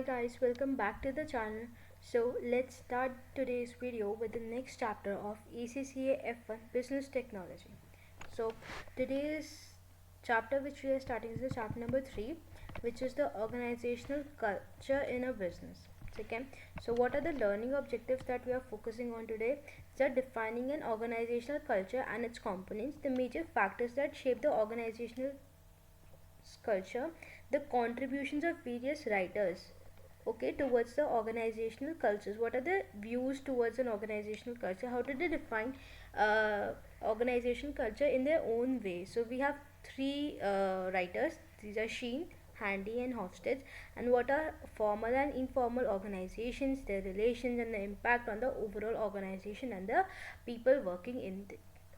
Hi guys, welcome back to the channel. So let's start today's video with the next chapter of ACCA F1 Business Technology. So today's chapter which we are starting is the chapter number 3, which is the organizational culture in a business. Okay, so what are the learning objectives that we are focusing on today? So defining an organizational culture and its components, the major factors that shape the organizational culture, the contributions of various writers, okay, towards the organizational cultures. What are the views towards an organizational culture? How did they define organizational culture in their own way? So we have three writers. These are Sheen, Handy, and Hofstede. And what are formal and informal organizations, their relations, and the impact on the overall organization and the people working in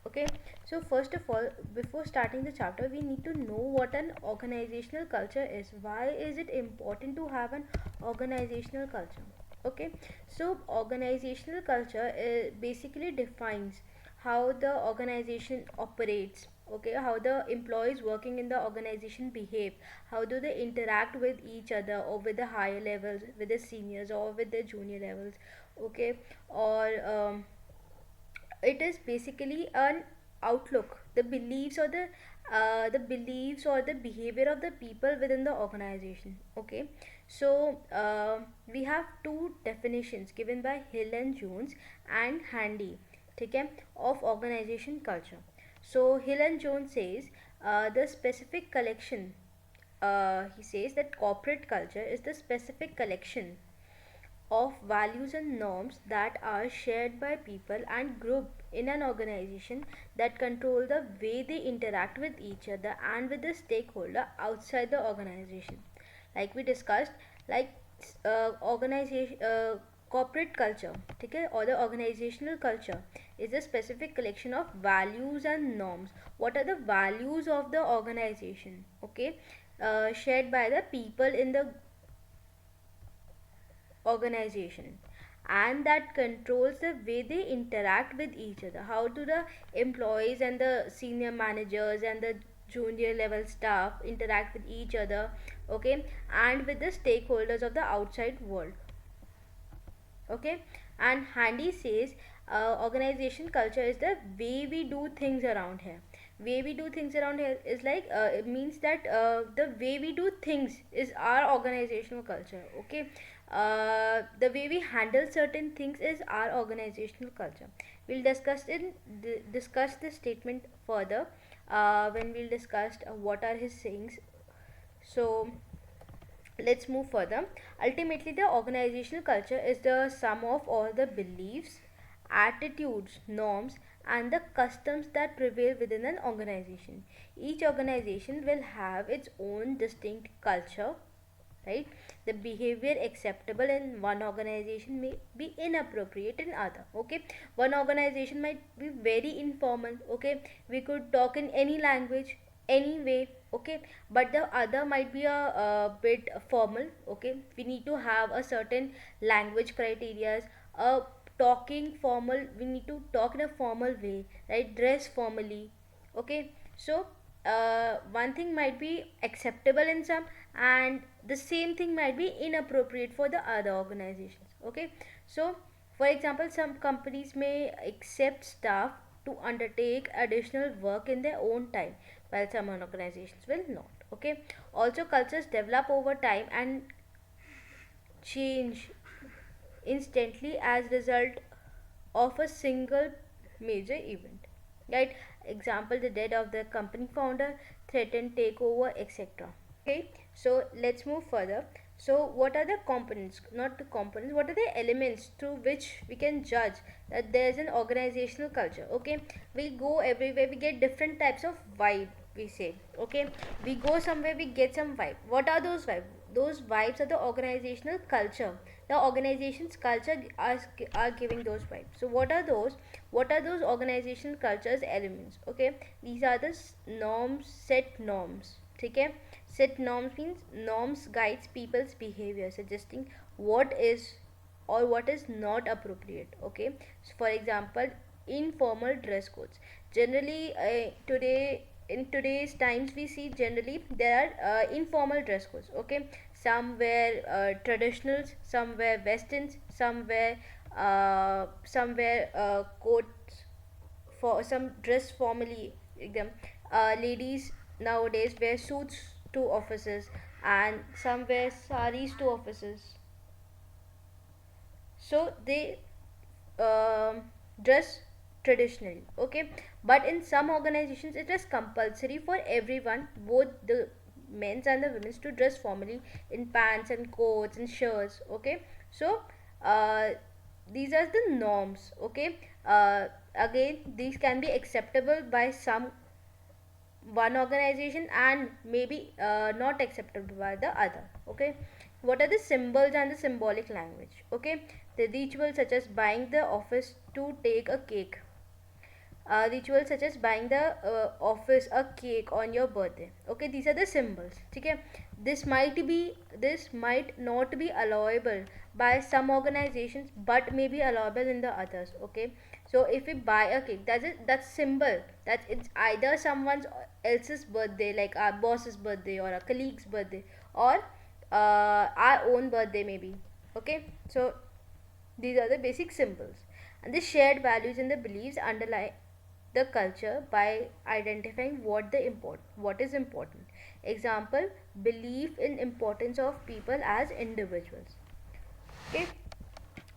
okay. So first of all, before starting the chapter, we need to know what an organizational culture is. Why is it important to have an organizational culture? Okay, so organizational culture basically defines how the organization operates, okay, how the employees working in the organization behave, how do they interact with each other or with the higher levels, with the seniors or with the junior levels, okay, or it is basically an outlook, the beliefs or the beliefs or the behavior of the people within the organization. Okay, so we have two definitions given by Hill and Jones and Handy, okay, of organization culture. So Hill and Jones says the specific collection, he says that corporate culture is the specific collection of values and norms that are shared by people and group in an organization that control the way they interact with each other and with the stakeholder outside the organization. Like we discussed, like organization corporate culture, okay, or the organizational culture is a specific collection of values and norms. What are the values of the organization? Okay, shared by the people in the organization, and that controls the way they interact with each other. How do the employees and the senior managers and the junior level staff interact with each other, okay, and with the stakeholders of the outside world, okay. And Handy says organization culture is the way we do things around here. Way we do things around here is like it means that the way we do things is our organizational culture, okay. The way we handle certain things is our organizational culture. We'll discuss this statement further when we'll discuss what are his sayings. So let's move further. Ultimately, the organizational culture is the sum of all the beliefs, attitudes, norms, and the customs that prevail within an organization. Each organization will have its own distinct culture, right? The behavior acceptable in one organization may be inappropriate in other, okay. One organization might be very informal, okay, we could talk in any language, any way, okay, but the other might be a bit formal, okay. We need to have a certain language criterias, a talking formal, we need to talk in a formal way, right, dress formally, okay. So one thing might be acceptable in some, and the same thing might be inappropriate for the other organizations, okay. So for example, some companies may accept staff to undertake additional work in their own time, while some organizations will not, okay. Also, cultures develop over time and change instantly as result of a single major event, right. Example, the death of the company founder, threatened takeover, etc. Okay, so let's move further. So what are the components, not the components, what are the elements through which we can judge that there is an organizational culture? Okay, we go everywhere, we get different types of vibe, we say, okay. We go somewhere, we get some vibe. What are those vibes? Those vibes are the organizational culture. The organization's culture are giving those vibes. So what are those? What are those organizational cultures elements? Okay, these are the norms, set norms, okay. Set norms means norms guides people's behavior, suggesting what is or what is not appropriate, okay. So for example, informal dress codes. Generally today, in today's times, we see generally there are informal dress codes, okay. some wear traditionals, some wear westerns, some wear coats, for some dress formally. Them ladies nowadays wear suits to offices, and some wear saris to offices. So they um, dress traditionally, okay. But in some organizations it is compulsory for everyone, both the men's and the women's, to dress formally in pants and coats and shirts, okay. So uh, these are the norms, okay. Again, these can be acceptable by some one organization and maybe not acceptable by the other, okay. What are the symbols and the symbolic language, okay. The rituals such as buying the office to take a cake, rituals such as buying the office a cake on your birthday, okay. These are the symbols, okay. This might not be allowable by some organizations but may be allowable in the others, okay. So if we buy a cake, that's symbol that it's either someone's else's birthday, like our boss's birthday or a colleague's birthday, or our own birthday maybe, okay. So these are the basic symbols, and the shared values and the beliefs underlie the culture by identifying what is important. Example: belief in importance of people as individuals. Okay,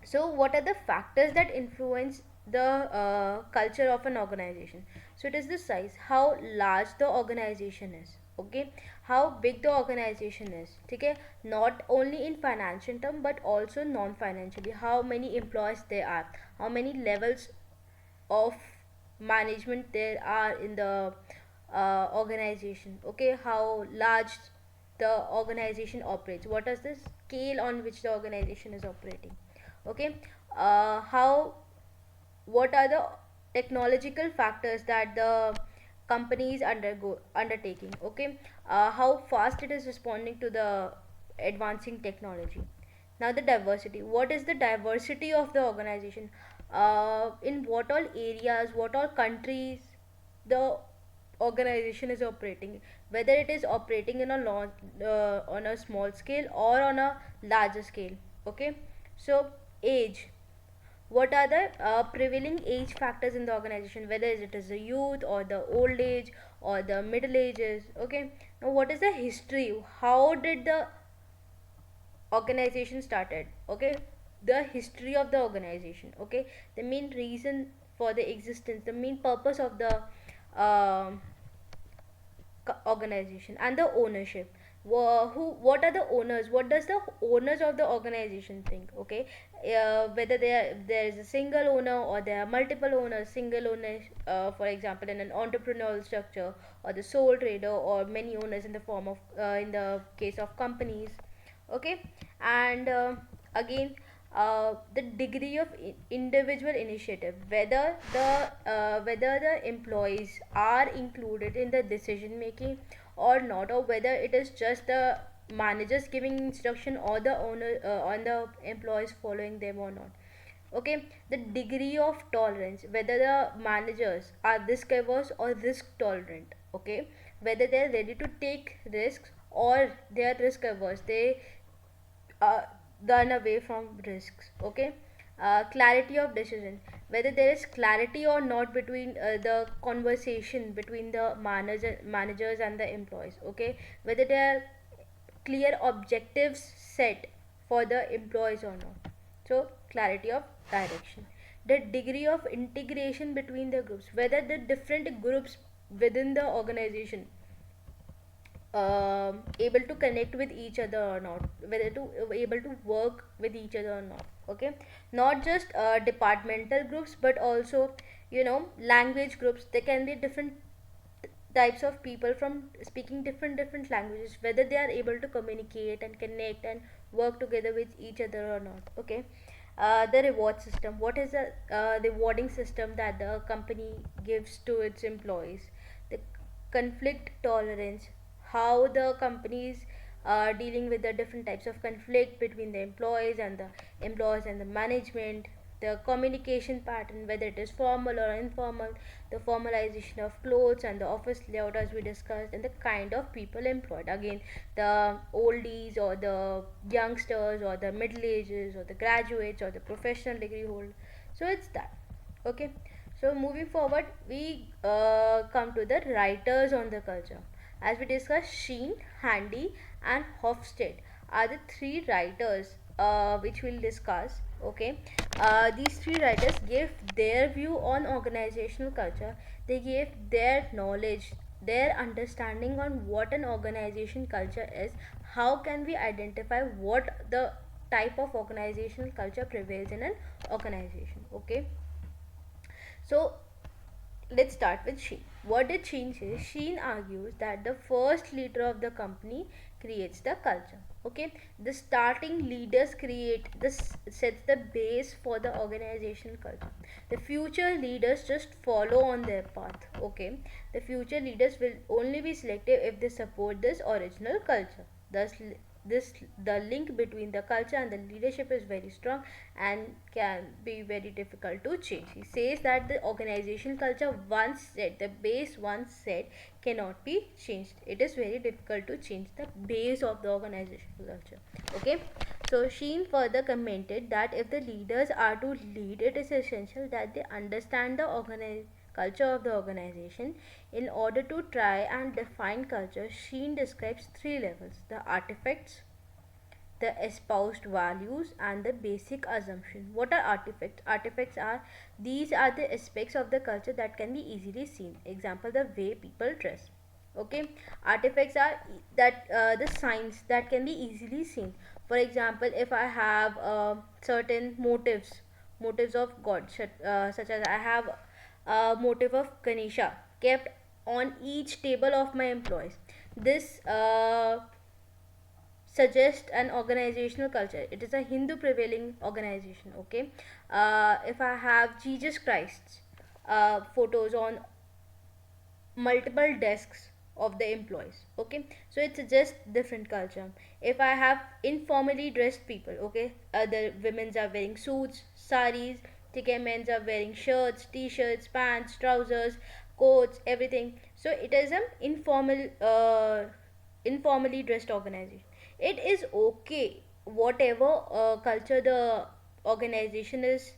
so what are the factors that influence the culture of an organization? So it is the size, how large the organization is, okay, how big the organization is, okay, not only in financial term but also non-financially, how many employees there are, how many levels of management there are in the organization, okay, how large the organization operates, what is the scale on which the organization is operating, okay. How What are the technological factors that the company is undertaking, okay. How fast it is responding to the advancing technology. Now the diversity, what is the diversity of the organization, in what all areas, what all countries the organization is operating, whether it is operating in a on a small scale or on a larger scale, okay. So age, what are the prevailing age factors in the organization, whether it is the youth or the old age or the middle ages, okay. Now what is the history, how did the organization started, okay. The history of the organization, okay. The main reason for the existence, the main purpose of the um, organization, and the ownership. What are the owners, what does the owners of the organization think, okay. Whether there is a single owner or there are multiple owners, single owners, for example in an entrepreneurial structure, or the sole trader, or many owners in the form of in the case of companies, okay. And again, the degree of individual initiative, whether the employees are included in the decision making or not, or whether it is just the managers giving instruction or the owner on the employees following them or not, okay. The degree of tolerance, whether the managers are risk averse or risk tolerant, okay. Whether they are ready to take risks or they are risk averse, they uh, run away from risks, okay. Clarity of decision, whether there is clarity or not between the conversation between the managers and the employees, okay. Whether there are clear objectives set for the employees or not. So clarity of direction, the degree of integration between the groups, whether the different groups within the organization able to connect with each other or not, whether to able to work with each other or not, okay. Not just departmental groups but also, language groups. There can be different types of people from speaking different languages, whether they are able to communicate and connect and work together with each other or not, okay. The reward system, what is the rewarding system that the company gives to its employees. The conflict tolerance, how the companies are dealing with the different types of conflict between the employees and the management, the communication pattern, whether it is formal or informal, the formalization of clothes and the office layout as we discussed, and the kind of people employed. Again, the oldies or the youngsters or the middle ages or the graduates or the professional degree holder. So it's that. Okay. So moving forward, we come to the writers on the culture. As we discussed, Sheen, Handy, and Hofstede are the three writers which we'll discuss. Okay, these three writers gave their view on organizational culture. They gave their knowledge, their understanding on what an organization culture is. How can we identify what the type of organizational culture prevails in an organization? Okay, so let's start with Sheen. What did Sheen say? Sheen argues that the first leader of the company creates the culture. Okay, the starting leaders create this sets the base for the organizational culture. The future leaders just follow on their path. Okay, the future leaders will only be selective if they support this original culture. Thus, this the link between the culture and the leadership is very strong and can be very difficult to change. He says that the organization culture once set, the base once set, cannot be changed. It is very difficult to change the base of the organizational culture. Okay, so Sheen further commented that if the leaders are to lead, it is essential that they understand the culture of the organization. In order to try and define culture, Sheen describes three levels: the artifacts, the espoused values, and the basic assumption. What are artifacts? Artifacts are these are the aspects of the culture that can be easily seen. Example, the way people dress. Okay, artifacts are that the signs that can be easily seen. For example, if I have certain motives of god, such as I have a motive of Ganesha kept on each table of my employees. This suggest an organizational culture. It is a Hindu prevailing organization. Okay, if I have Jesus Christ's photos on multiple desks of the employees, okay, so it's just different culture. If I have informally dressed people, okay, the women's are wearing suits, saris, TK men's are wearing shirts, t-shirts, pants, trousers, coats, everything. So it is an informally dressed organization. It is okay whatever culture the organization is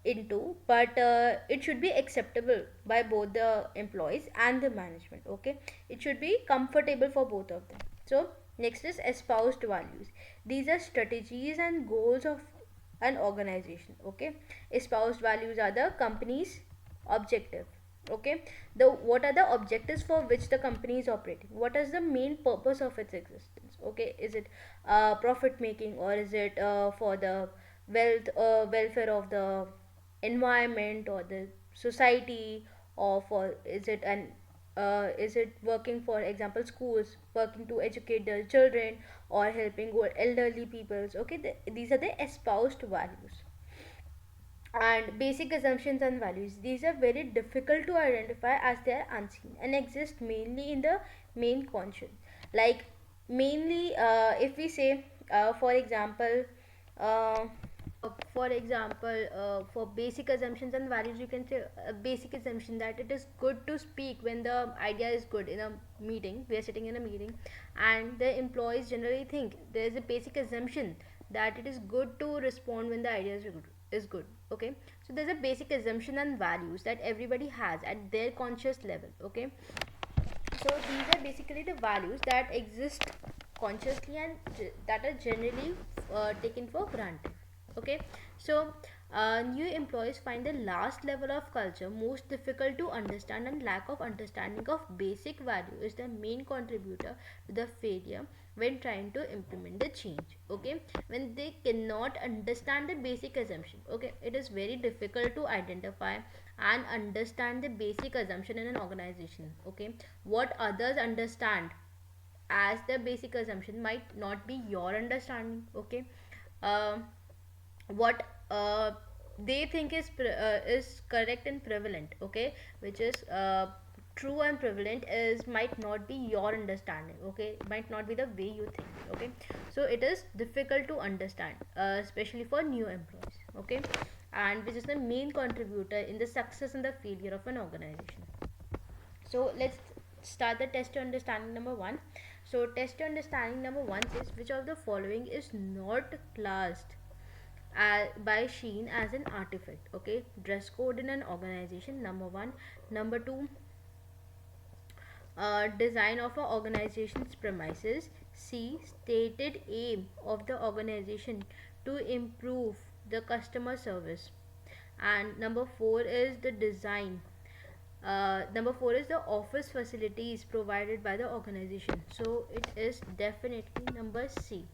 into, but it should be acceptable by both the employees and the management. Okay, it should be comfortable for both of them. So next is espoused values. These are strategies and goals of an organization. Okay, espoused values are the company's objective. Okay, the what are the objectives for which the company is operating? What is the main purpose of its existence? Okay, is it profit making, or is it for the welfare of the environment or the society, or for is it working, for example, schools working to educate their children, or helping elderly peoples? Okay, these are the espoused values. And basic assumptions and values, these are very difficult to identify as they are unseen and exist mainly in the main conscience. Like, mainly if we say for example, uh, for basic assumptions and values, you can say a basic assumption that it is good to speak when the idea is good. In a meeting, we are sitting in a meeting, and the employees generally think there is a basic assumption that it is good to respond when the idea is good. Okay, so there's a basic assumption and values that everybody has at their conscious level. Okay, so these are basically the values that exist consciously and that are generally taken for granted. Okay, so new employees find the last level of culture most difficult to understand, and lack of understanding of basic value is the main contributor to the failure when trying to implement the change. Okay, when they cannot understand the basic assumption, okay, it is very difficult to identify and understand the basic assumption in an organization. Okay, what others understand as the basic assumption might not be your understanding. Okay, um, what they think is correct and prevalent, okay, which is true and prevalent, is might not be your understanding. Okay, might not be the way you think. Okay, so it is difficult to understand, especially for new employees. Okay, and which is the main contributor in the success and the failure of an organization. So let's start the test to understanding number one. So test to understanding number one says which of the following is not classed by Sheen as an artifact. Okay, dress code in an organization, number one. Number two, design of an organization's premises. C, stated aim of the organization to improve the customer service. And number four is the design. Number four is the office facilities provided by the organization. So it is definitely number C.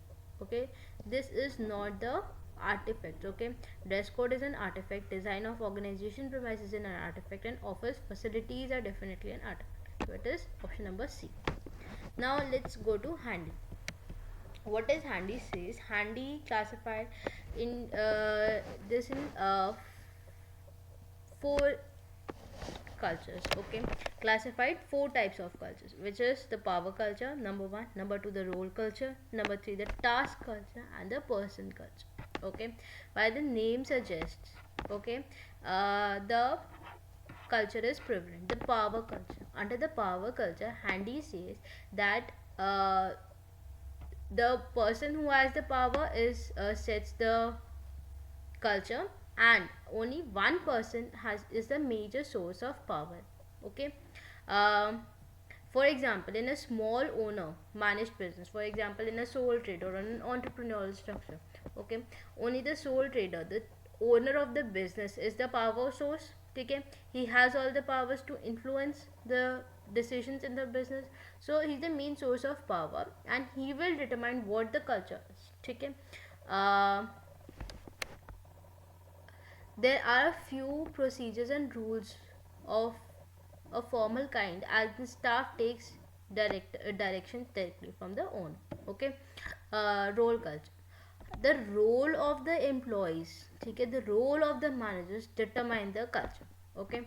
Okay, this is not the artifact. Okay, dress code is an artifact, design of organization premises is an artifact, and office facilities are definitely an artifact. So it is option number C. Now let's go to handy. What is handy says? Handy classified in this in four cultures. Okay, classified four types of cultures, which is the power culture, number one. Number two, the role culture. Number three, the task culture, and the person culture. Okay, by the name suggests, okay, the culture is prevalent, the power culture. Under the power culture, Handy says that the person who has the power is sets the culture, and only one person has is the major source of power. Okay, um, for example, in a small owner managed business, for example in a sole trader or an entrepreneurial structure, okay, only the sole trader, the owner of the business, is the power source. Okay, he has all the powers to influence the decisions in the business, so he's the main source of power and he will determine what the culture is. Okay, uh, there are a few procedures and rules of a formal kind as the staff takes direction directly from the owner. Okay, role culture. The role of the employees, okay, the role of the managers determine the culture. Okay,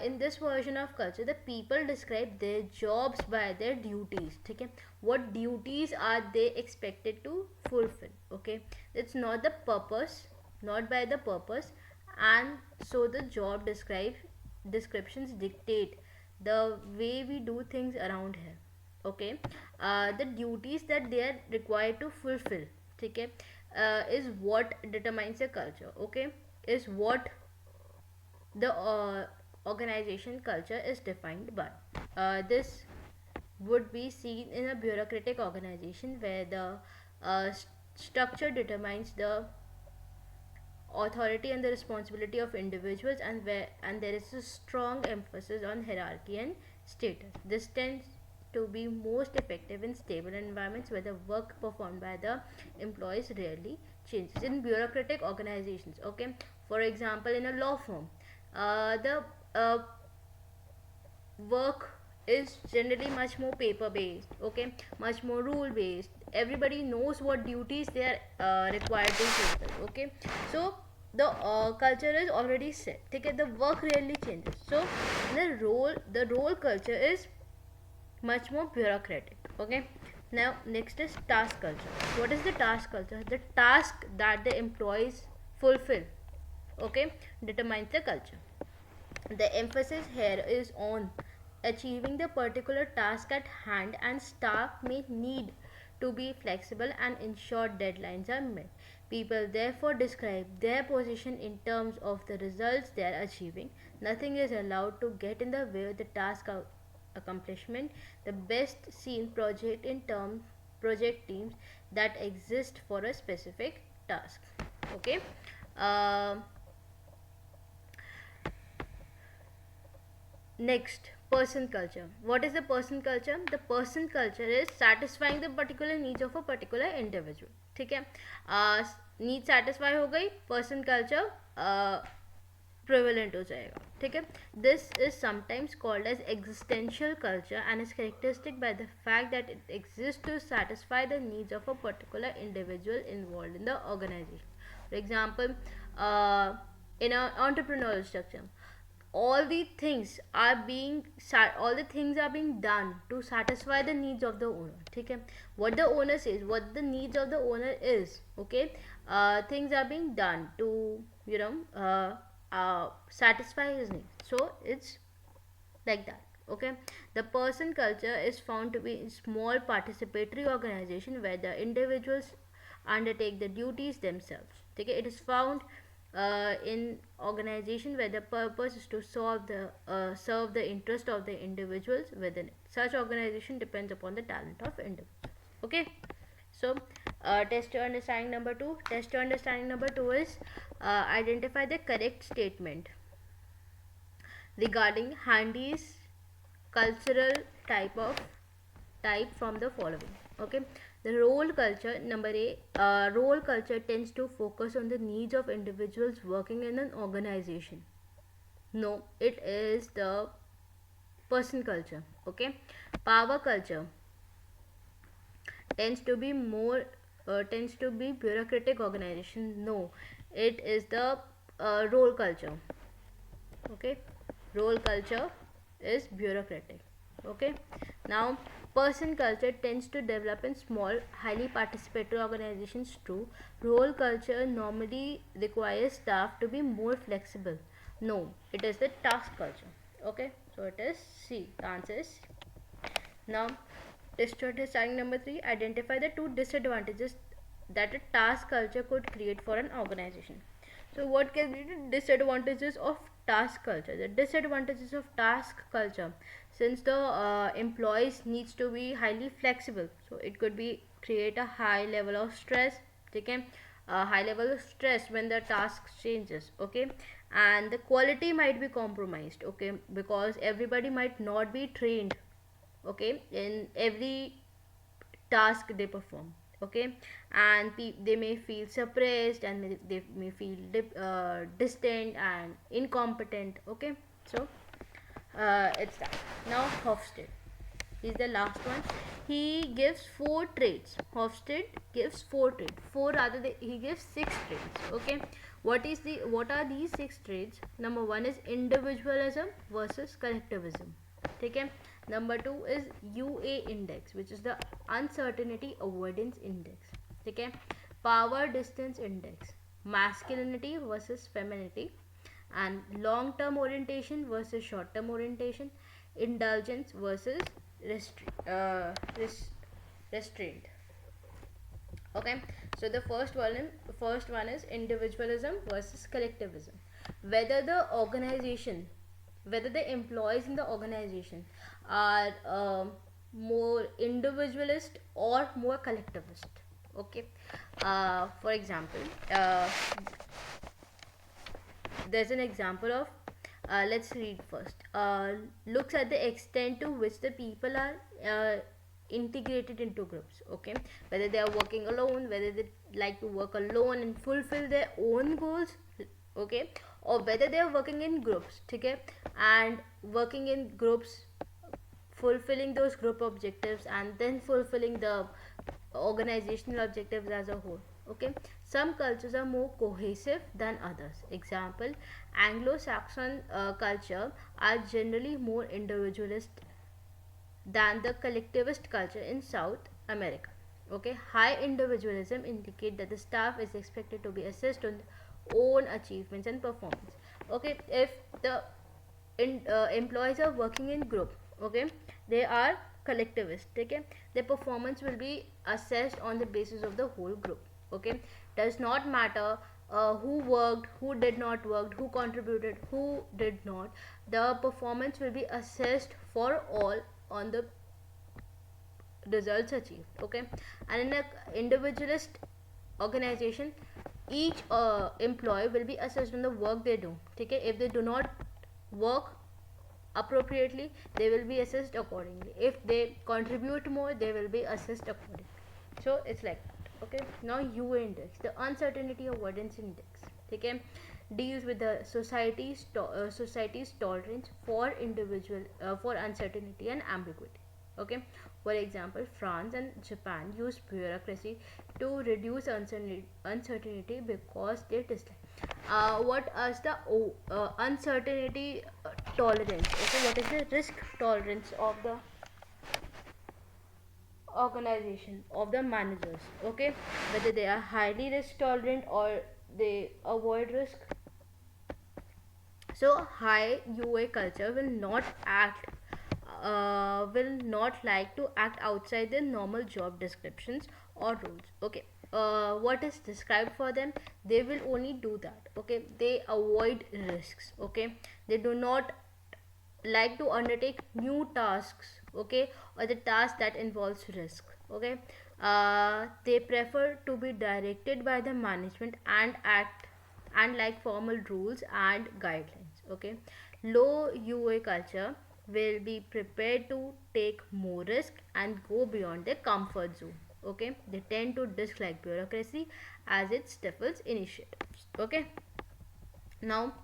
in this version of culture, the people describe their jobs by their duties. Okay, what duties are they expected to fulfill? Okay, it's not the purpose, not by the purpose, and so the job descriptions dictate the way we do things around here. Okay, the duties that they are required to fulfill, okay, is what determines the culture. Okay, is what the organization culture is defined by. This would be seen in a bureaucratic organization where the structure determines the authority and the responsibility of individuals, and there is a strong emphasis on hierarchy and status. This tends to be most effective in stable environments where the work performed by the employees rarely changes. In bureaucratic organizations, okay, for example in a law firm, the work is generally much more paper based. Okay, much more rule based. Everybody knows what duties they are required to fulfill. Okay, so the culture is already set. Okay, the work rarely changes. So the role culture is much more bureaucratic. Okay, now next is task culture. What is the task culture? The task that the employees fulfill, okay, determines the culture. The emphasis here is on achieving the particular task at hand, and staff may need to be flexible and ensure deadlines are met. People therefore describe their position in terms of the results they are achieving. Nothing is allowed to get in the way of the task accomplishment. The best seen project in term project teams that exist for a specific task. Okay. Um Next, person culture. What is the person culture? The person culture is satisfying the particular needs of a particular individual. ठीक है, need satisfy हो गई, person culture prevalent हो जाएगा. ठीक है, this is sometimes called as existential culture and is characteristic by the fact that it exist to satisfy the needs of a particular individual involved in the organization. For example, in an entrepreneurial structure, all the things are being done to satisfy the needs of the owner. ठीक है, what the owner says, what the needs of the owner is, okay, things are being done to satisfy his needs. So it's like that. Okay, the person culture is found to be in small participatory organization where the individuals undertake the duties themselves. Okay, it is found in organization where the purpose is to serve the interest of the individuals within it. Such organization depends upon the talent of individuals. Okay, so test your understanding number two. Test your understanding number two is identify the correct statement regarding Handy's cultural type from the following. Okay, the role culture number A. Role culture tends to focus on the needs of individuals working in an organization. No, it is the person culture. Okay, power culture tends to be bureaucratic organization. No, it is the role culture. Okay, role culture is bureaucratic. Okay, now person culture tends to develop in small highly participatory organizations. True, role culture normally requires staff to be more flexible. No, it is the task culture. Okay, so it is C. The answer is C. Now, starting number 3, identify the two disadvantages that a task culture could create for an organization. So, what can be the disadvantages of task culture? The disadvantages of task culture, since the employees needs to be highly flexible, so it could be create a high level of stress. Okay, a high level of stress when the task changes. Okay, and the quality might be compromised. Okay, because everybody might not be trained, okay, in every task they perform. Okay, and they may feel suppressed, and they may feel distant and incompetent. Okay, so it's that. Now Hofstede is the last one. He gives four traits. Hofstede gives four traits. He gives six traits. Okay, what are these six traits? Number one is individualism versus collectivism. Okay, number two is UA index, which is the uncertainty avoidance index. Okay, power distance index, masculinity versus femininity, and long term orientation versus short term orientation, indulgence versus restraint. Okay, so the first one is individualism versus collectivism. Whether the organization whether the employees in the organization are more individualist or more collectivist. Okay, for example, there's an example of, let's read first. Looks at the extent to which the people are integrated into groups. Okay, whether they are working alone, whether they like to work alone and fulfill their own goals. Okay, or whether they are working in groups. Okay, and working in groups, fulfilling those group objectives, and then fulfilling the organizational objectives as a whole. Okay, some cultures are more cohesive than others. Example, Anglo-Saxon culture are generally more individualist than the collectivist culture in South America. Okay, high individualism indicate that the staff is expected to be assessed on own achievements and performance. Okay, if the employees are working in group, okay, they are collectivist. Okay, their performance will be assessed on the basis of the whole group. Okay, does not matter who worked, who did not work, who contributed, who did not. The performance will be assessed for all on the results achieved. Okay, and in a individualist organization, each employee will be assessed on the work they do. Okay, if they do not work appropriately, they will be assessed accordingly. If they contribute more, they will be assessed accordingly. So it's like that. Okay, now UA index, the uncertainty avoidance index. Okay, deals with the society's tolerance for for uncertainty and ambiguity. Okay, for example, France and Japan use bureaucracy to reduce uncertainty because they dislike. What is the uncertainty tolerance? Okay, what is the risk tolerance organization of the managers, okay, whether they are highly risk tolerant or they avoid risk. So high UA culture will not like to act outside their normal job descriptions or roles, okay. What is described for them, they will only do that, okay. They avoid risks, okay. They do not like to undertake new tasks, okay, or the task that involves risk, okay. They prefer to be directed by the management and act and like formal rules and guidelines, okay. Low UA culture will be prepared to take more risk and go beyond their comfort zone, okay. They tend to dislike bureaucracy as it stifles initiatives, okay. Now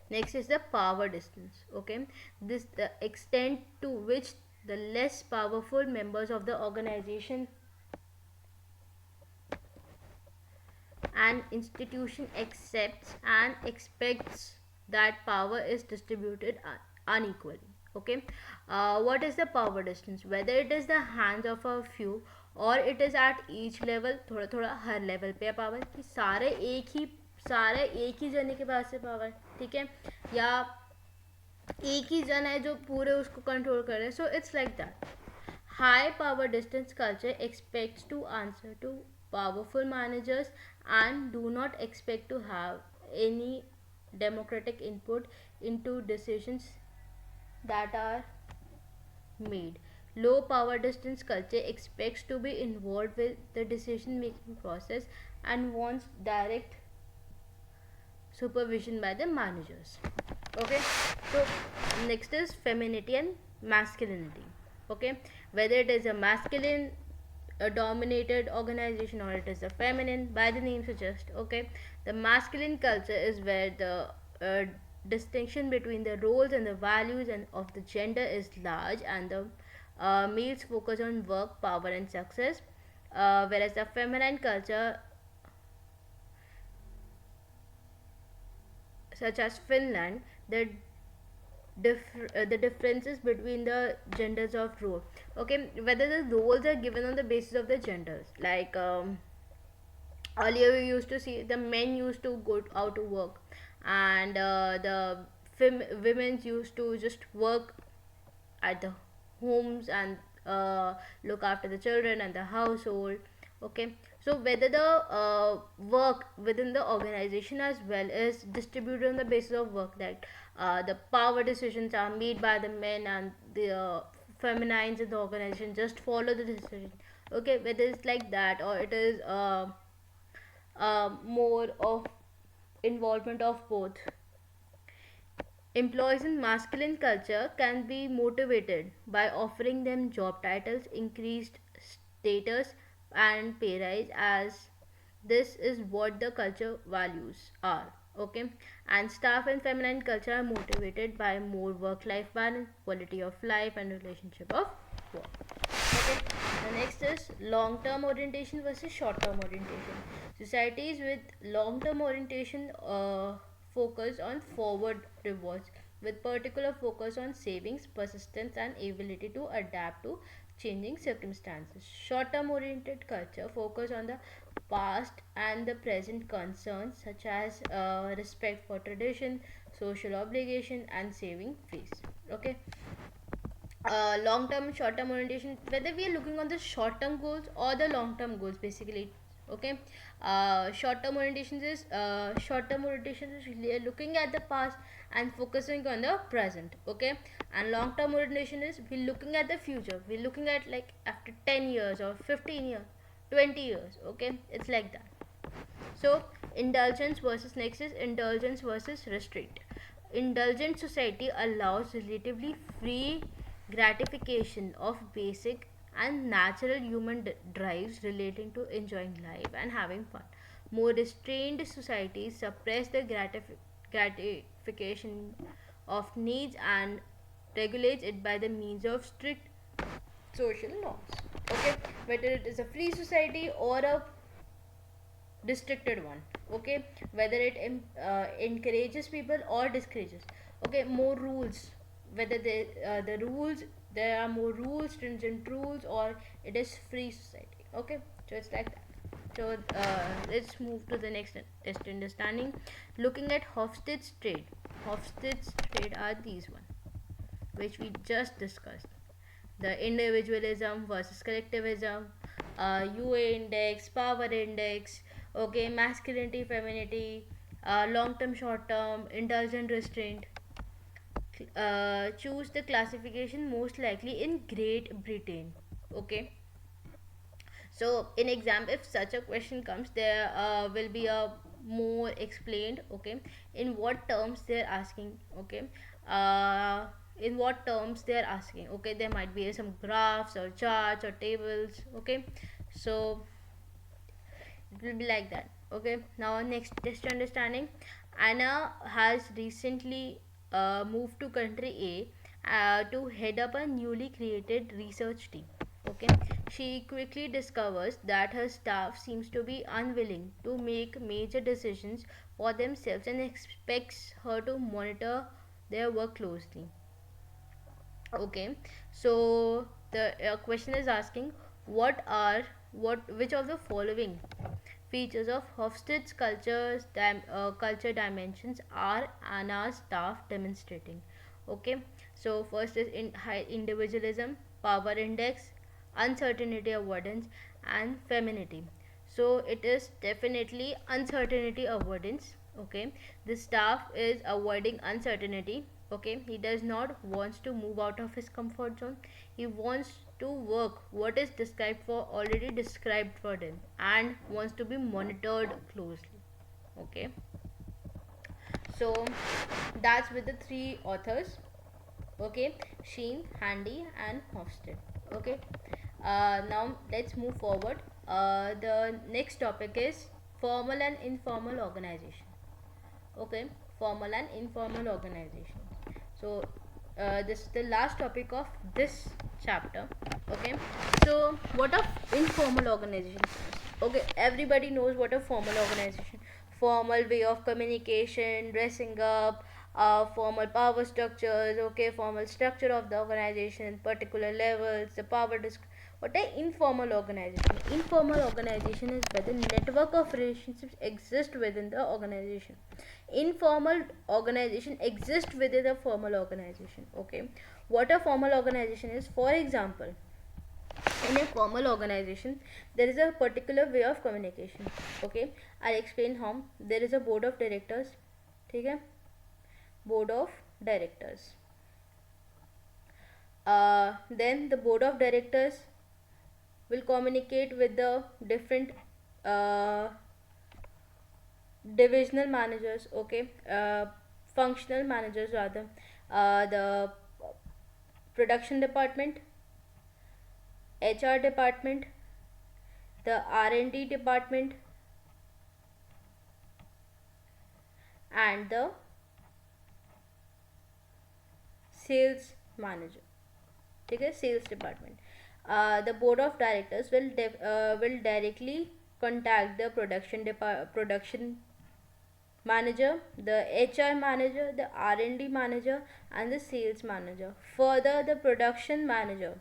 next is the power distance, okay. This the extent to which the less powerful members of the organization and institution accepts and expects that power is distributed unequally, okay. What is the power distance, whether it is the hands of a few or it is at each level, थोड़ा थोड़ा हर level पे power कि सारे एक ही जने के पास से power, ठीक है, या एक ही जन है जो पूरे उसको कंट्रोल कर रहे हैं. So it's like that. High power distance culture expects to answer to powerful managers and do not expect to have any democratic input into decisions that are made. Low power distance culture expects to be involved with the decision making process and wants direct supervision by the managers, okay. So next is femininity and masculinity, okay. Whether it is a masculine dominated organization or it is a feminine, by the name suggests, okay. The masculine culture is where the distinction between the roles and the values and of the gender is large, and the males focus on work, power and success, whereas the feminine culture such as Finland, the differences between the genders of role, okay. Whether the roles are given on the basis of the genders, like earlier we used to see the men used to go out to work, and the women used to just work at the homes and look after the children and the household, okay. So whether the work within the organization as well is distributed on the basis of work, that the power decisions are made by the men and the feminines in the organization just follow the decision, okay. Whether it's like that or it is more of involvement of both. Employees in masculine culture can be motivated by offering them job titles, increased status, and pay rise, as this is what the culture values are. Okay, and staff in feminine culture are motivated by more work-life balance, quality of life, and relationship of work. Okay, the next is long-term orientation versus short-term orientation. Societies with long-term orientation focus on forward rewards with particular focus on savings, persistence, and ability to adapt to changing circumstances. Short-term oriented culture focus on the past and the present concerns such as respect for tradition, social obligation, and saving fees. Okay, long term and short term orientation, whether we are looking on the short term goals or the long term goals, basically, okay. Short term orientation is really looking at the past and focusing on the present, okay. And long term orientation is we're looking at the future, we're looking at like after 10 years or 15 years, 20 years, okay. It's like that. So indulgence versus next is indulgence versus restraint. Indulgent society allows relatively free gratification of basic and natural human drives relating to enjoying life and having fun. More restrained societies suppress the gratification of needs and regulates it by the means of strict social norms. Okay, whether it is a free society or a restricted one, okay, whether it encourages people or discourages, okay. More rules, whether the rules there are more rules, stringent rules, or it is free society. Okay, so it's like that. So let's move to the next test understanding. Looking at Hofstede's trade. Hofstede's trade are these one, which we just discussed. The individualism versus collectivism, UA index, power index, okay, masculinity, femininity, long term, short term, indulgent, restraint. Choose the classification most likely in Great Britain. Okay, so in exam, if such a question comes, there will be a more explained. Okay, in what terms they're asking. Okay, uh, in what terms they're asking. Okay, there might be some graphs or charts or tables. Okay, so it will be like that. Okay, now next test understanding. Anna has recently moved to country A to head up a newly created research team. Okay, she quickly discovers that her staff seems to be unwilling to make major decisions for themselves and expects her to monitor their work closely. Okay, so the question is asking what which of the following features of Hofstede's culture dimensions are Anna's staff demonstrating. Okay, so first is in high individualism, power index, uncertainty avoidance, and femininity. So it is definitely uncertainty avoidance. Okay, the staff is avoiding uncertainty. Okay, he does not wants to move out of his comfort zone. He wants to work what is described for already described for him and wants to be monitored closely. Okay, so that's with the three authors. Okay, Sheen, Handy, and Hofstede. Okay, now let's move forward. The next topic is formal and informal organization. Okay, formal and informal organization. So this is the last topic of this chapter. Okay, so what are informal organizations? Okay, everybody knows what a formal organization. Formal way of communication, dressing up, formal power structures. Okay, formal structure of the organization, particular levels, the power what an informal organization? Informal organization is where the network of relationships exist within the organization. Informal organization exists within a formal organization. Okay, what a formal organization is, for example, in a formal organization there is a particular way of communication. Okay, I'll explain how. There is a board of directors. Okay, board of directors. Then the board of directors will communicate with the different uh, divisional managers. Okay, functional managers rather, the production department, HR department, the R&D department, and the sales manager. Okay, sales department. The board of directors will directly contact the production manager, the HR manager, the R&D manager, and the sales manager. Further the production manager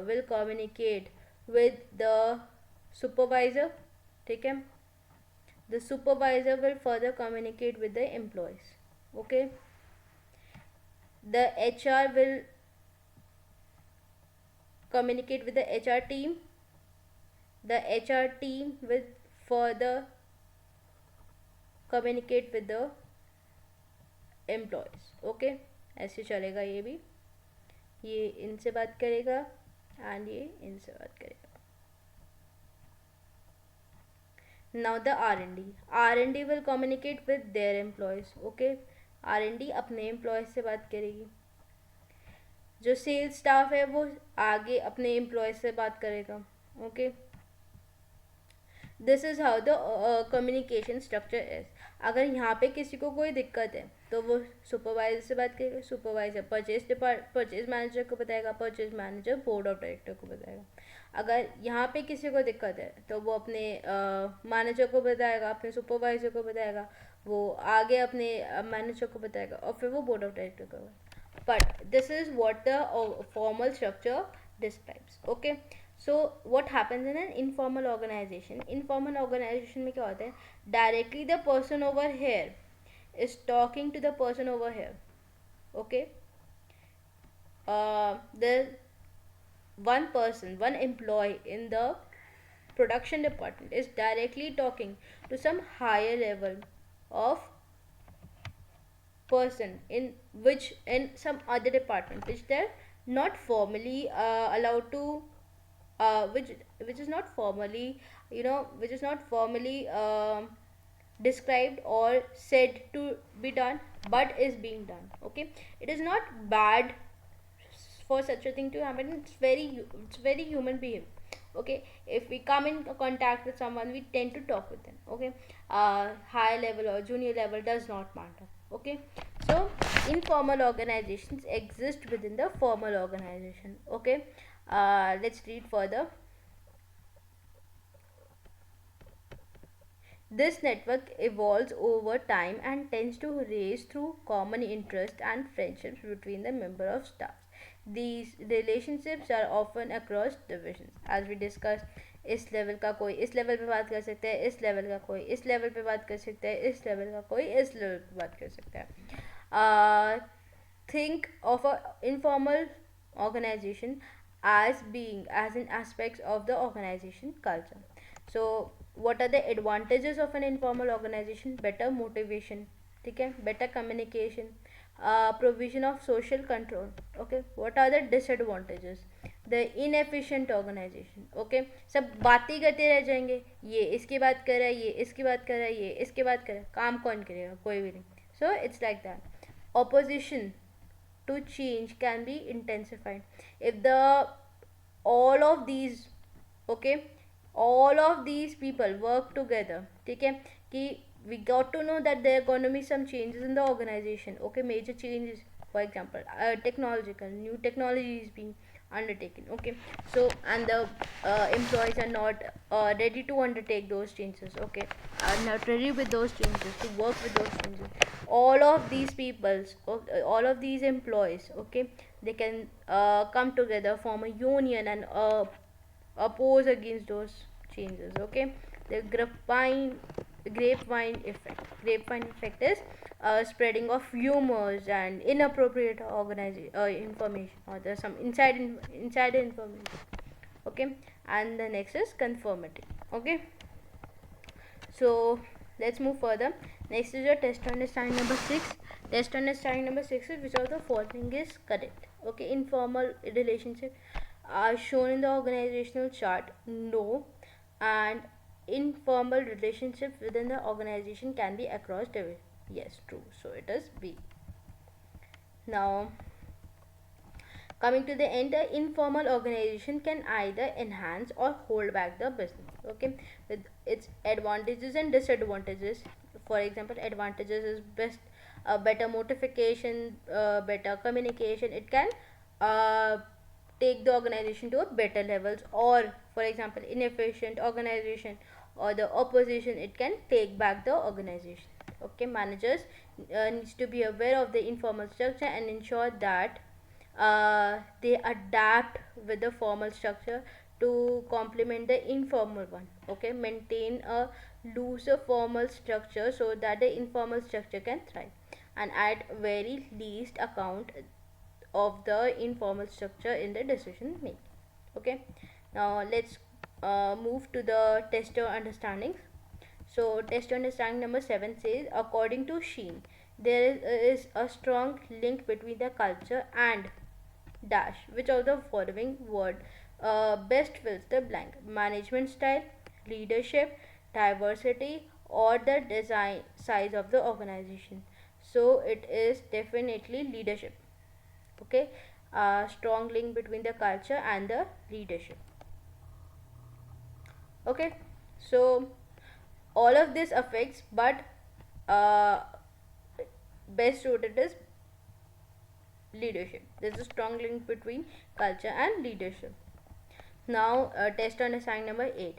will communicate with the supervisor. Okay, the supervisor will further communicate with the employees. Okay, the HR will communicate with the HR team. The HR team will further communicate with the employees. Okay, ऐसे चलेगा. ये इनसे बात करेगा and ये इनसे बात करेगा. Now the R&D will communicate with their employees. Okay, R&D अपने एम्प्लॉयज़ से बात करेगी. जो सेल्स स्टाफ है वो आगे अपने एम्प्लॉयज़ से बात करेगा. Okay, this is how the communication structure is. अगर यहाँ पे किसी को कोई दिक्कत है तो वो सुपरवाइजर से बात करेगा. सुपरवाइजर परचेज मैनेजर को बताएगा. Purchase manager board of director को बताएगा. अगर यहाँ पे किसी को दिक्कत है तो वो अपने मैनेजर को बताएगा, अपने सुपरवाइजर को बताएगा, वो आगे अपने मैनेजर को बताएगा और फिर वो बोर्ड ऑफ डायरेक्टर को. but this is what the formal structure describes. Okay, so what happens in an informal organization? Informal organization में क्या होता है? Directly the person over here is talking to the person over here. Okay, the one person, one employee in the production department is directly talking to some higher level of person in which in some other department which they're not formally allowed to which is not formally, which is not formally described or said to be done, but is being done. Okay, it is not bad for such a thing to happen. It's very human behavior. Okay, if we come in contact with someone, we tend to talk with them. Okay, high level or junior level does not matter. Okay, so informal organizations exist within the formal organization. Okay, let's read further. This network evolves over time and tends to raise through common interest and friendships between the member of staff. These relationships are often across divisions. As we discussed, इस level का कोई इस level पे बात कर सकता है, इस लेवल का कोई इस लेवल पे बात कर सकता है, इस लेवल का कोई इस लेवल पे बात कर सकता है. Think of a informal organization as being as in aspects of the organization culture. So what are the advantages of an informal organization? Better motivation, okay, better communication, provision of social control. Okay, what are the disadvantages? The inefficient organization. Okay, सब बातें करते रह जाएंगे, ये इसकी बात कर रहा है, ये इसकी बात कर रहा है, ये इसकी बात कर रहा है, काम कौन करेगा? कोई भी नहीं. So it's like that. Opposition to change can be intensified if the all of these, okay, all of these people work together. ठीक है कि we got to know that there are going to be some changes in the organization. Okay, major changes, for example, technological new technology is being undertaken. Okay, so and the employees are not ready to undertake those changes. Okay, are not ready with those changes, to work with those changes. All of these peoples, all of these employees, okay, they can come together, form a union, and oppose against those changes. Okay, the grapevine effect is spreading of rumors and inappropriate information, or there's some insider information. Okay, and the next is conformity. Okay, so let's move further. Next is your test understanding number 6. Test understanding number 6 is which of the following is correct. Okay, informal relationship are shown in the organizational chart, no, and informal relationships within the organization can be across division, yes, true, so it is B. Now coming to the end, the informal organization can either enhance or hold back the business. Okay, with its advantages and disadvantages. For example, advantages is better motivation, better communication. It can uh, take the organization to a better levels, or for example, inefficient organization or the opposition, it can take back the organization. Okay, managers needs to be aware of the informal structure and ensure that they adapt with the formal structure to complement the informal one. Okay, maintain a looser formal structure so that the informal structure can thrive, and at very least account of the informal structure in the decision making. Okay, now let's move to the tester understandings. So test understanding number 7 says, according to Sheen, there is a strong link between the culture and dash which of the following word best fills the blank: management style, leadership, diversity, or the design size of the organization. So it is definitely leadership. Okay, strong link between the culture and the leadership. Okay, so all of this affects, but uh, best suited is leadership. There's a strong link between culture and leadership. Now test on assignment number 8.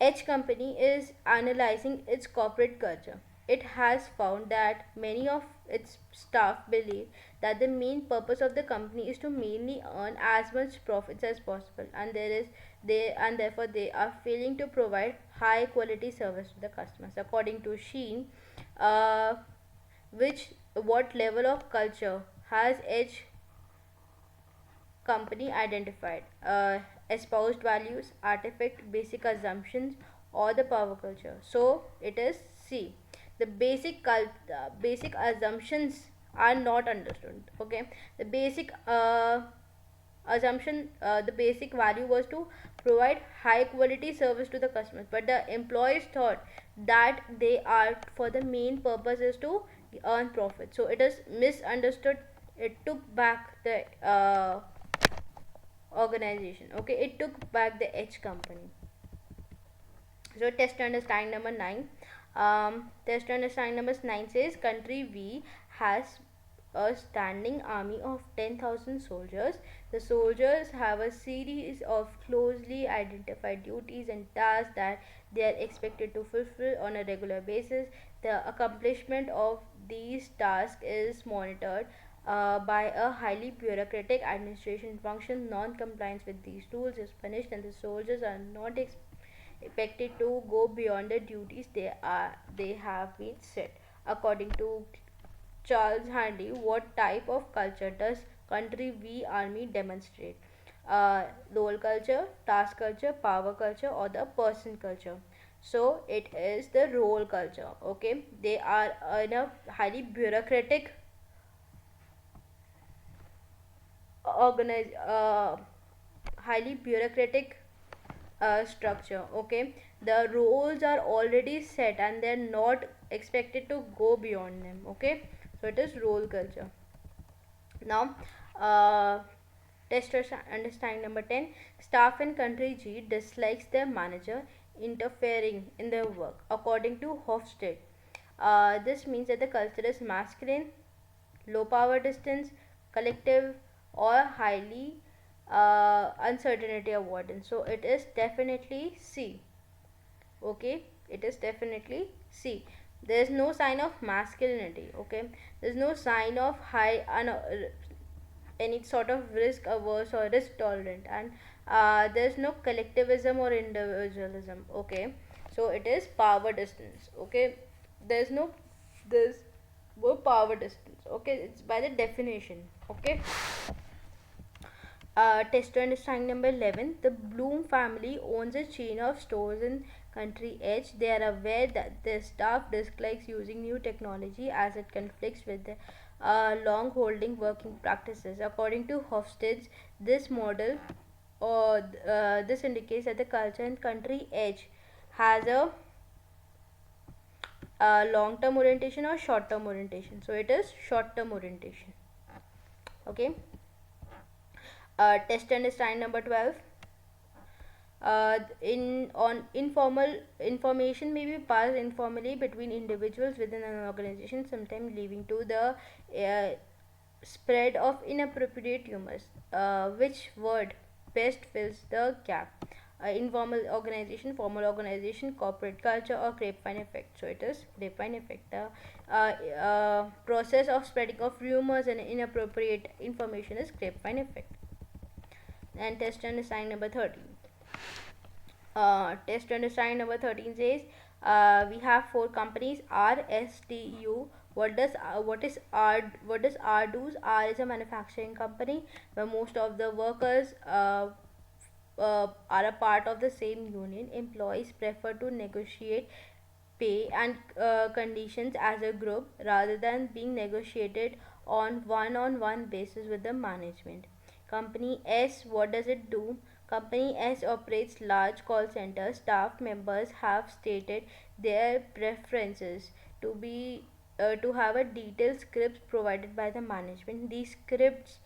H company is analyzing its corporate culture. it has found that many of its staff believe that the main purpose of the company is to mainly earn as much profits as possible, and therefore they are failing to provide high quality service to the customers. According to Sheen, uh, which what level of culture has each company identified, espoused values, artifact, basic assumptions, or the power culture. So it is C. The basic assumptions are not understood. Okay, the the basic value was to provide high quality service to the customers, but the employees thought that they are for the main purpose is to earn profit. So it is misunderstood. It took back the organization. Okay, it took back the H company. So test understanding number 9. Test understanding number 9 says country V has a standing army of 10,000 soldiers. The soldiers have a series of closely identified duties and tasks that they are expected to fulfill on a regular basis. The accomplishment of these tasks is monitored by a highly bureaucratic administration function. Non-compliance with these rules is punished, and the soldiers are not expected to go beyond the duties they have been set. According to Charles Handy, what type of culture does country V army demonstrate? Role culture, task culture, power culture, or the person culture? So it is the role culture. Okay, they are in a highly bureaucratic organize highly bureaucratic structure. Okay, the roles are already set and they're not expected to go beyond them. Okay, so it is role culture. Now, test understanding number 10. Staff in country G dislikes their manager interfering in their work. According to Hofstede, this means that the culture is masculine, low power distance, collective, or highly uncertainty avoidance. So it is definitely C. Okay, it is definitely C. There is no sign of masculinity. Okay, there is no sign of any sort of risk averse or risk tolerant, and there is no collectivism or individualism. Okay, so it is power distance. Okay, there is no this power distance. Okay, it's by the definition. Okay, test to understanding number 11. The Bloom family owns a chain of stores in country H. They are aware that their staff dislikes using new technology as it conflicts with the long holding working practices. According to Hofstede, this model or this indicates that the culture in country H has a long term orientation or short term orientation. So it is short term orientation. Okay, test understanding number 12. In on informal information may be passed informally between individuals within an organization, sometimes leading to the spread of inappropriate humors. Which word best fills the gap? Informal organization, formal organization, corporate culture, or grapevine effect? So it is grapevine effect. The process of spreading of rumors and inappropriate information is grapevine effect. And test and sign number 13. Test understanding number 13 says we have four companies RSTU. What does R does? R is a manufacturing company where most of the workers are a part of the same union. Employees prefer to negotiate pay and conditions as a group rather than being negotiated on one basis with the management. Company S, what does it do? Company S operates large call centers. Staff members have stated their preferences to be to have a detailed scripts provided by the management. These scripts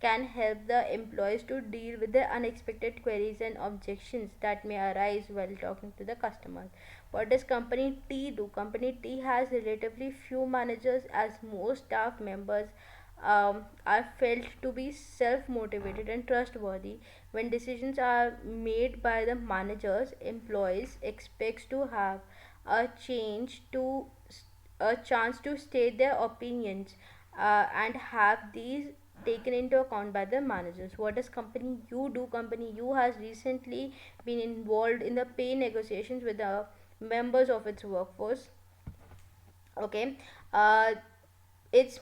can help the employees to deal with the unexpected queries and objections that may arise while talking to the customers. What does company T do? Company T has relatively few managers, as most staff members are felt to be self motivated and trustworthy. When decisions are made by the managers, employees expects to have a change to a chance to state their opinions and have these taken into account by the managers. What does company U do? Company U has recently been involved in the pay negotiations with the members of its workforce. Okay, uh, its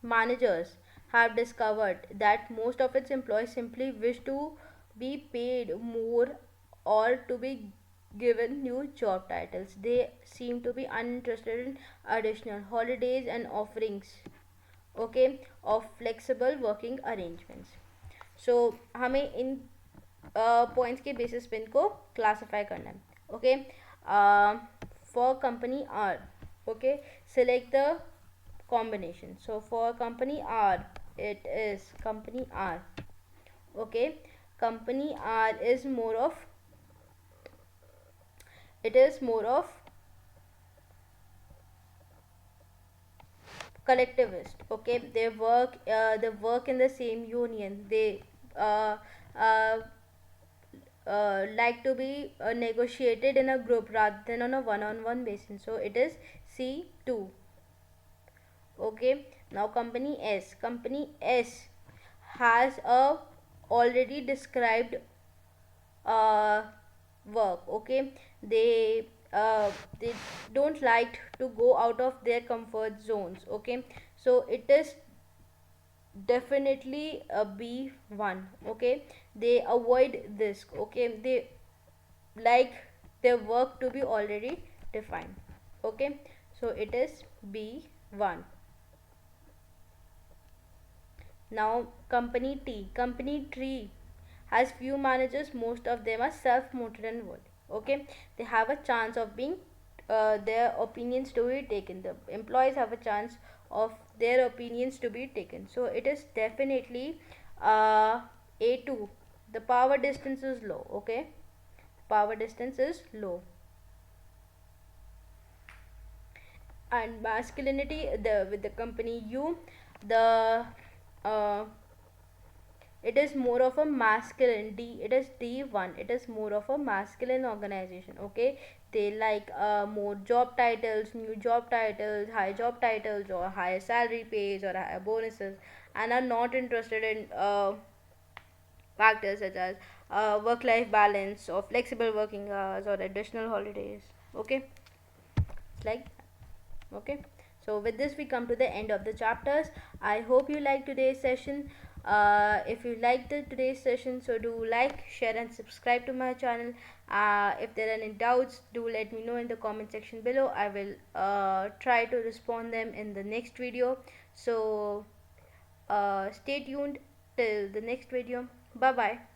managers have discovered that most of its employees simply wish to be paid more or to be given new job titles. They seem to be uninterested in additional holidays and offerings, okay, of flexible working arrangements. So हमें इन points के basis पे इनको classify करना है. Okay, for company R, okay, select the combination. So for company R, it is company R. Okay, company R is more of, it is more of collectivist. Okay, they work in the same union. They uh, uh, like to be negotiated in a group rather than on a one-on-one basis. So it is C2. Okay, now company S has a already described uh, work. Okay, they don't like to go out of their comfort zones. Okay, so it is definitely a B1. Okay, they avoid this. Okay, they like their work to be already defined. Okay, so it is B1. Now company tree has few managers. Most of them are self-motivated and would. Okay, they have a chance of being their opinions to be taken. The employees have a chance of their opinions to be taken. So it is definitely A2. The power distance is low. Okay, power distance is low. And masculinity, the with the company U, the uh, it is more of a masculine D, it is D1, it is more of a masculine organization. Okay, they like more job titles, new job titles, high job titles, or higher salary pays or higher bonuses, and are not interested in factors such as work life balance or flexible working hours or additional holidays. Okay, it's like, okay, so with this we come to the end of the chapters. I hope you liked today's session. If you liked today's session, so do like, share and subscribe to my channel. If there are any doubts, do let me know in the comment section below. I will try to respond them in the next video. So stay tuned till the next video. Bye bye.